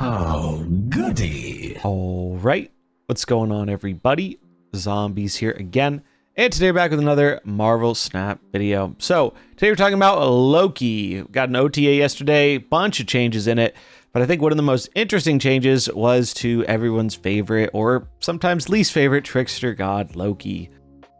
Oh, goody. All right, what's going on, everybody? Zombies here again, and today we're back with another Marvel Snap video. So today we're talking about Loki. Got an OTA yesterday, bunch of changes in it, but I think one of the most interesting changes was to everyone's favorite, or sometimes least favorite, trickster god, Loki.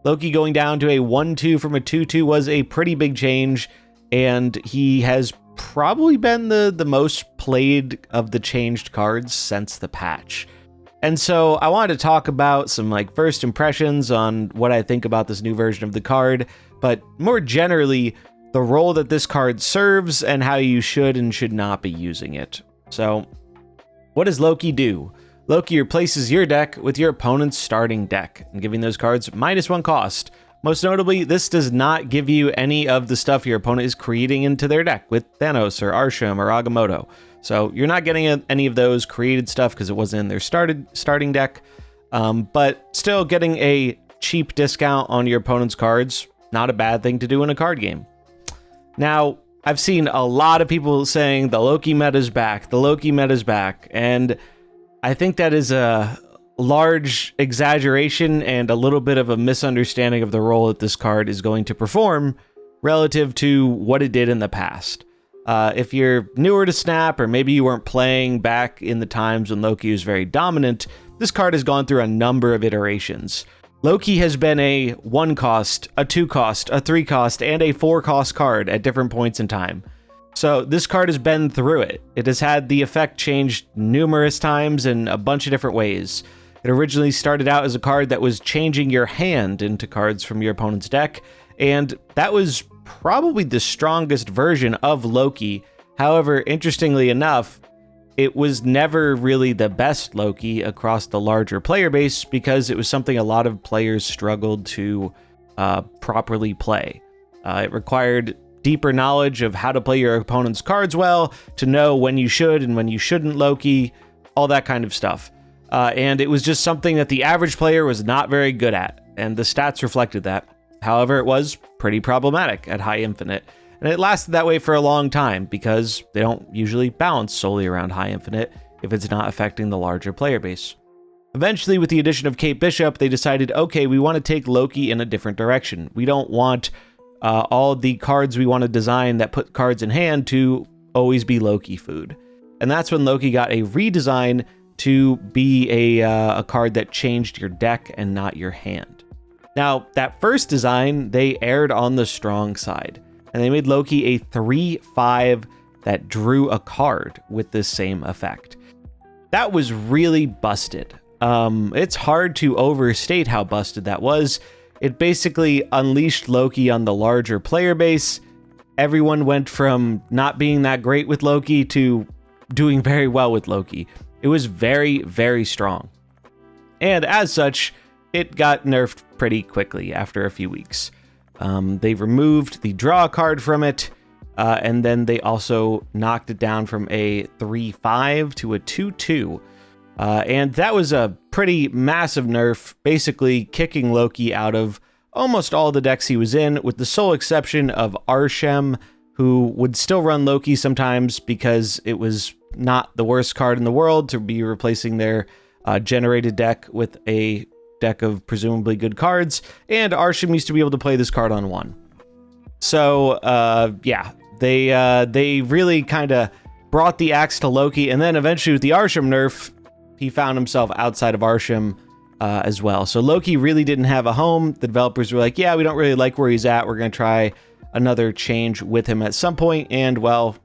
Loki going down to a 1-2 from a 2-2 was a pretty big change, and he has probably been the most played of the changed cards since the patch. And so I wanted to talk about some first impressions on what I think about this new version of the card, but more generally, the role that this card serves and how you should and should not be using it. So what does Loki do? Loki replaces your deck with your opponent's starting deck and giving those cards -1 cost. Most notably, this does not give you any of the stuff your opponent is creating into their deck with Thanos or Arsham or Agamotto. So you're not getting any of those created stuff because it wasn't in their starting deck. But still getting a cheap discount on your opponent's cards, not a bad thing to do in a card game. Now, I've seen a lot of people saying the Loki meta's back, the Loki meta's back, and I think that is a large exaggeration and a little bit of a misunderstanding of the role that this card is going to perform relative to what it did in the past. If you're newer to Snap, or maybe you weren't playing back in the times when Loki was very dominant, this card has gone through a number of iterations. Loki has been a 1 cost, a 2 cost, a 3 cost, and a 4 cost card at different points in time. So this card has been through it. It has had the effect changed numerous times in a bunch of different ways. It originally started out as a card that was changing your hand into cards from your opponent's deck, and that was probably the strongest version of Loki. However, interestingly enough, it was never really the best Loki across the larger player base because it was something a lot of players struggled to properly play. It required deeper knowledge of how to play your opponent's cards well, to know when you should and when you shouldn't Loki, all that kind of stuff. And it was just something that the average player was not very good at, and the stats reflected that. However, it was pretty problematic at high infinite, and it lasted that way for a long time because they don't usually balance solely around high infinite if it's not affecting the larger player base. Eventually, with the addition of Kate Bishop, they decided, okay, we want to take Loki in a different direction. We don't want all the cards we want to design that put cards in hand to always be Loki food. And that's when Loki got a redesign to be a card that changed your deck and not your hand. Now, that first design, they erred on the strong side, and they made Loki a 3/5 that drew a card with this same effect. That was really busted. It's hard to overstate how busted that was. It basically unleashed Loki on the larger player base. Everyone went from not being that great with Loki to doing very well with Loki. It was very, very strong. And as such, it got nerfed pretty quickly after a few weeks. They removed the draw card from it, and then they also knocked it down from a 3/5 to a 2/2. And that was a pretty massive nerf, basically kicking Loki out of almost all the decks he was in, with the sole exception of Arsham, who would still run Loki sometimes because it was not the worst card in the world to be replacing their generated deck with a deck of presumably good cards, and Arsham used to be able to play this card on 1. So yeah, they really kind of brought the axe to Loki, and then eventually with the Arsham nerf, he found himself outside of Arsham as well. So Loki really didn't have a home. The developers were like, yeah, we don't really like where he's at. We're going to try another change with him at some point, and well,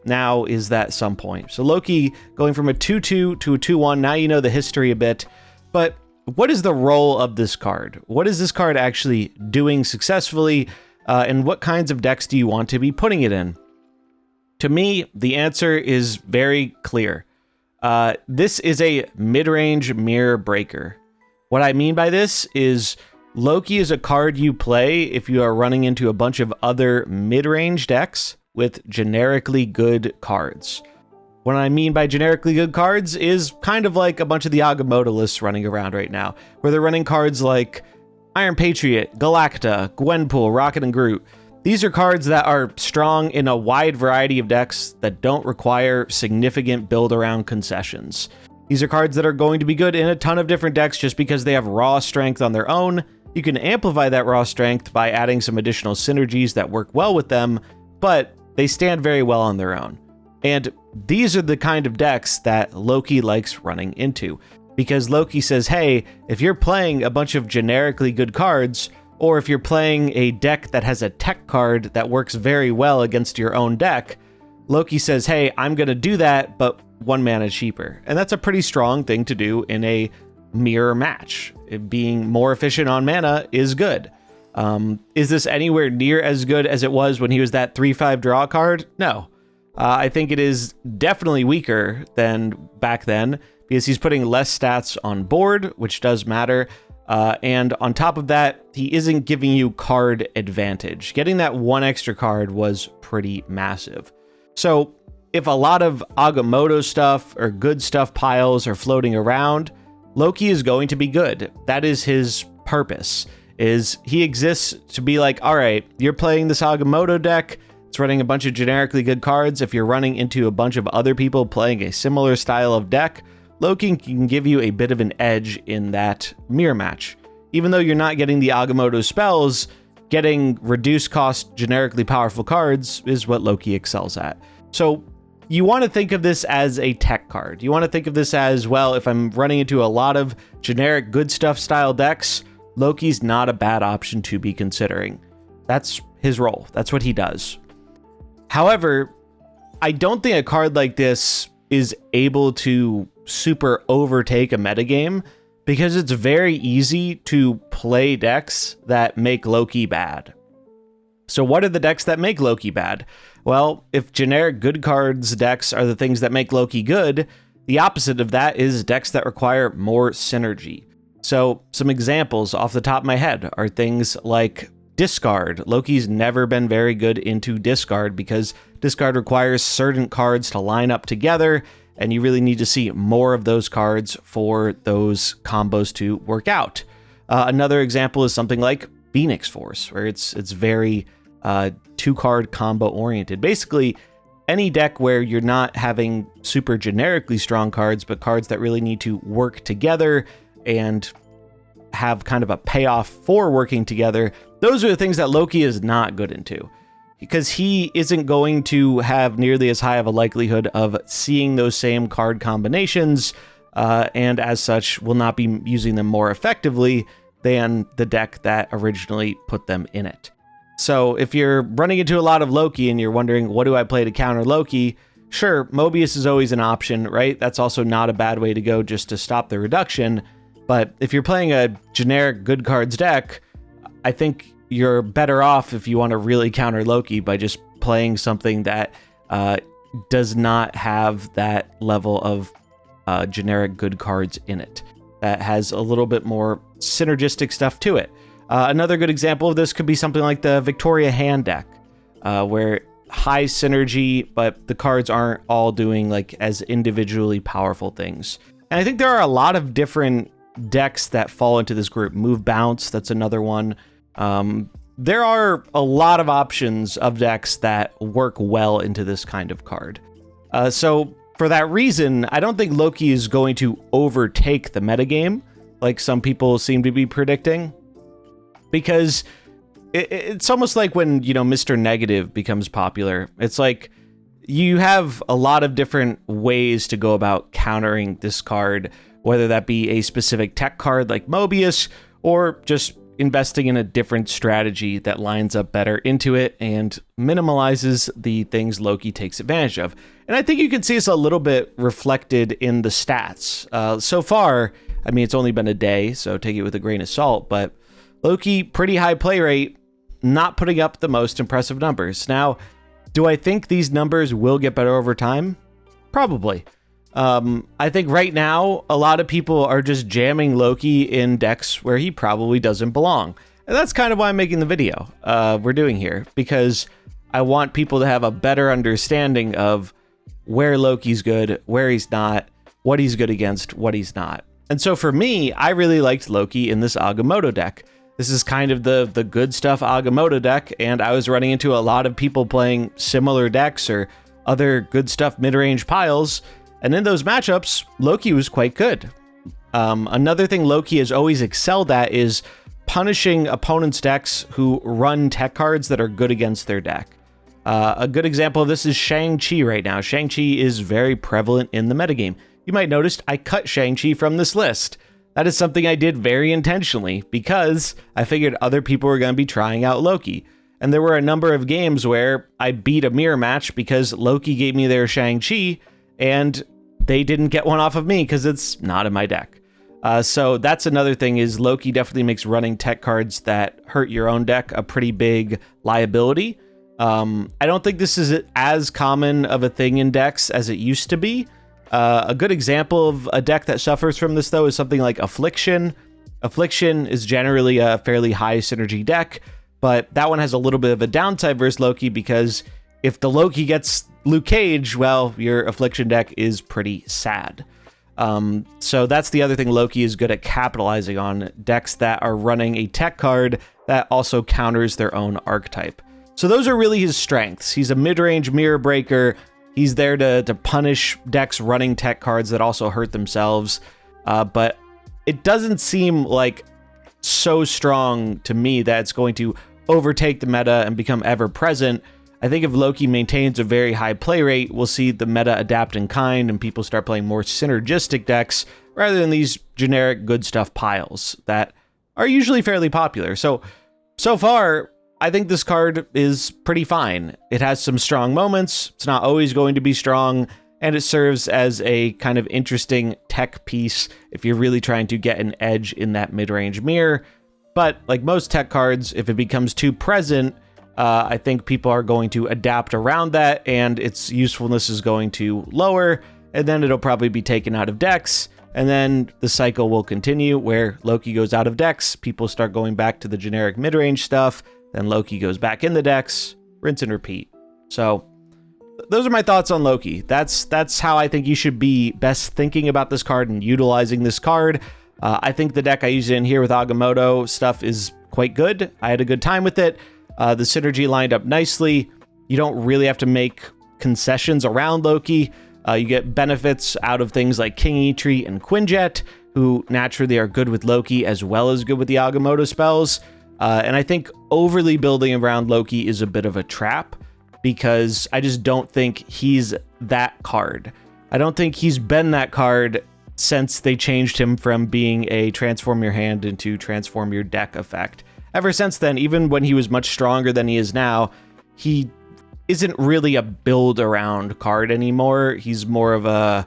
now is that some point. So Loki going from a 2/2 to a 2/1, now you know the history a bit, but what is the role of this card? What is this card actually doing successfully, and what kinds of decks do you want to be putting it in? To me, the answer is very clear. This is a mid-range mirror breaker. What I mean by this is Loki is a card you play if you are running into a bunch of other mid-range decks with generically good cards. What I mean by generically good cards is kind of like a bunch of the Agamotto lists running around right now, where they're running cards like Iron Patriot, Galacta, Gwenpool, Rocket and Groot. These are cards that are strong in a wide variety of decks that don't require significant build-around concessions. These are cards that are going to be good in a ton of different decks just because they have raw strength on their own. You can amplify that raw strength by adding some additional synergies that work well with them, but they stand very well on their own. And these are the kind of decks that Loki likes running into, because Loki says, hey, if you're playing a bunch of generically good cards, or if you're playing a deck that has a tech card that works very well against your own deck, Loki says, hey, I'm going to do that, but 1 mana cheaper. And that's a pretty strong thing to do in a mirror match. Being more efficient on mana is good. Is this anywhere near as good as it was when he was that 3/5 draw card? No. I think it is definitely weaker than back then because he's putting less stats on board, which does matter. And on top of that, he isn't giving you card advantage. Getting that 1 extra card was pretty massive. So if a lot of Agamotto stuff or good stuff piles are floating around, Loki is going to be good. That is his purpose, is he exists to be like, all right, you're playing this Agamotto deck, it's running a bunch of generically good cards. If you're running into a bunch of other people playing a similar style of deck, Loki can give you a bit of an edge in that mirror match. Even though you're not getting the Agamotto spells, getting reduced cost generically powerful cards is what Loki excels at. So you want to think of this as a tech card. You want to think of this as, well, if I'm running into a lot of generic good stuff style decks, Loki's not a bad option to be considering. That's his role. That's what he does. However, I don't think a card like this is able to super overtake a metagame because it's very easy to play decks that make Loki bad. So what are the decks that make Loki bad? Well, if generic good cards decks are the things that make Loki good, the opposite of that is decks that require more synergy. So some examples off the top of my head are things like discard. Loki's never been very good into discard because discard requires certain cards to line up together, and you really need to see more of those cards for those combos to work out. Another example is something like Phoenix Force, where it's very 2-card combo oriented. Basically, any deck where you're not having super generically strong cards, but cards that really need to work together and have kind of a payoff for working together, those are the things that Loki is not good into, because he isn't going to have nearly as high of a likelihood of seeing those same card combinations, and as such will not be using them more effectively than the deck that originally put them in it. So if you're running into a lot of Loki and you're wondering, what do I play to counter Loki? Sure, Mobius is always an option, right? That's also not a bad way to go just to stop the reduction. But if you're playing a generic good cards deck, I think you're better off if you want to really counter Loki by just playing something that does not have that level of generic good cards in it, that has a little bit more synergistic stuff to it. Another good example of this could be something like the Victoria hand deck, where high synergy, but the cards aren't all doing like as individually powerful things. And I think there are a lot of different decks that fall into this group. Move Bounce, that's another one. There are a lot of options of decks that work well into this kind of card. So for that reason, I don't think Loki is going to overtake the metagame like some people seem to be predicting, because it's almost like when, you know, Mr. Negative becomes popular. It's like you have a lot of different ways to go about countering this card, whether that be a specific tech card like Mobius, or just investing in a different strategy that lines up better into it and minimalizes the things Loki takes advantage of. And I think you can see this a little bit reflected in the stats. So far, I mean, it's only been a day, so take it with a grain of salt, but Loki, pretty high play rate, not putting up the most impressive numbers. Now, do I think these numbers will get better over time? Probably. I think right now, a lot of people are just jamming Loki in decks where he probably doesn't belong. And that's kind of why I'm making the video we're doing here, because I want people to have a better understanding of where Loki's good, where he's not, what he's good against, what he's not. And so for me, I really liked Loki in this Agamotto deck. This is kind of the good stuff Agamotto deck, and I was running into a lot of people playing similar decks or other good stuff mid-range piles, and in those matchups, Loki was quite good. Another thing Loki has always excelled at is punishing opponents' decks who run tech cards that are good against their deck. A good example of this is Shang-Chi right now. Shang-Chi is very prevalent in the metagame. You might notice I cut Shang-Chi from this list. That is something I did very intentionally because I figured other people were going to be trying out Loki. And there were a number of games where I beat a mirror match because Loki gave me their Shang-Chi and they didn't get one off of me because it's not in my deck. So that's another thing is Loki definitely makes running tech cards that hurt your own deck a pretty big liability. I don't think this is as common of a thing in decks as it used to be. A good example of a deck that suffers from this, though, is something like Affliction. Affliction is generally a fairly high synergy deck, but that one has a little bit of a downside versus Loki because if the Loki gets Luke Cage, well, your Affliction deck is pretty sad. So that's the other thing Loki is good at capitalizing on, decks that are running a tech card that also counters their own archetype. So those are really his strengths. He's a mid-range mirror breaker. He's there to punish decks running tech cards that also hurt themselves. But it doesn't seem like so strong to me that it's going to overtake the meta and become ever present. I think if Loki maintains a very high play rate, we'll see the meta adapt in kind and people start playing more synergistic decks rather than these generic good stuff piles that are usually fairly popular. So far, I think this card is pretty fine. It has some strong moments. It's not always going to be strong, and it serves as a kind of interesting tech piece if you're really trying to get an edge in that mid-range mirror. But like most tech cards, if it becomes too present, I think people are going to adapt around that, and its usefulness is going to lower, and then it'll probably be taken out of decks, and then the cycle will continue where Loki goes out of decks, people start going back to the generic mid-range stuff, then Loki goes back in the decks, rinse and repeat. So those are my thoughts on Loki. That's how I think you should be best thinking about this card and utilizing this card. I think the deck I used in here with Agamotto stuff is quite good. I had a good time with it. The synergy lined up nicely. You don't really have to make concessions around Loki. You get benefits out of things like King Eitri and Quinjet, who naturally are good with Loki as well as good with the Agamotto spells. And I think overly building around Loki is a bit of a trap because I just don't think he's that card. I don't think he's been that card since they changed him from being a transform your hand into transform your deck effect. Ever since then, even when he was much stronger than he is now, he isn't really a build around card anymore. He's more of a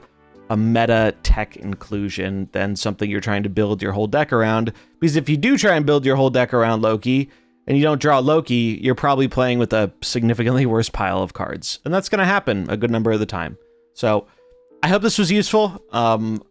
meta tech inclusion than something you're trying to build your whole deck around. Because if you do try and build your whole deck around Loki and you don't draw Loki, you're probably playing with a significantly worse pile of cards. And that's going to happen a good number of the time. So I hope this was useful.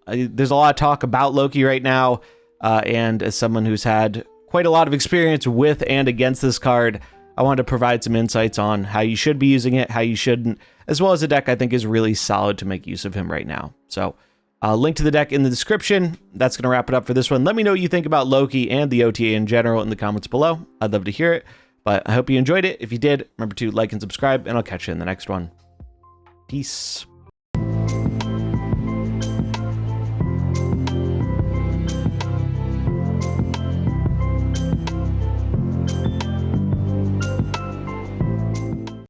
There's a lot of talk about Loki right now. And as someone who's had quite a lot of experience with and against this card, I wanted to provide some insights on how you should be using it, how you shouldn't, as well as a deck I think is really solid to make use of him right now. So link to the deck in the description. That's going to wrap it up for this one. Let me know what you think about Loki and the OTA in general in the comments below. I'd love to hear it, but I hope you enjoyed it. If you did, remember to like and subscribe, and I'll catch you in the next one. Peace.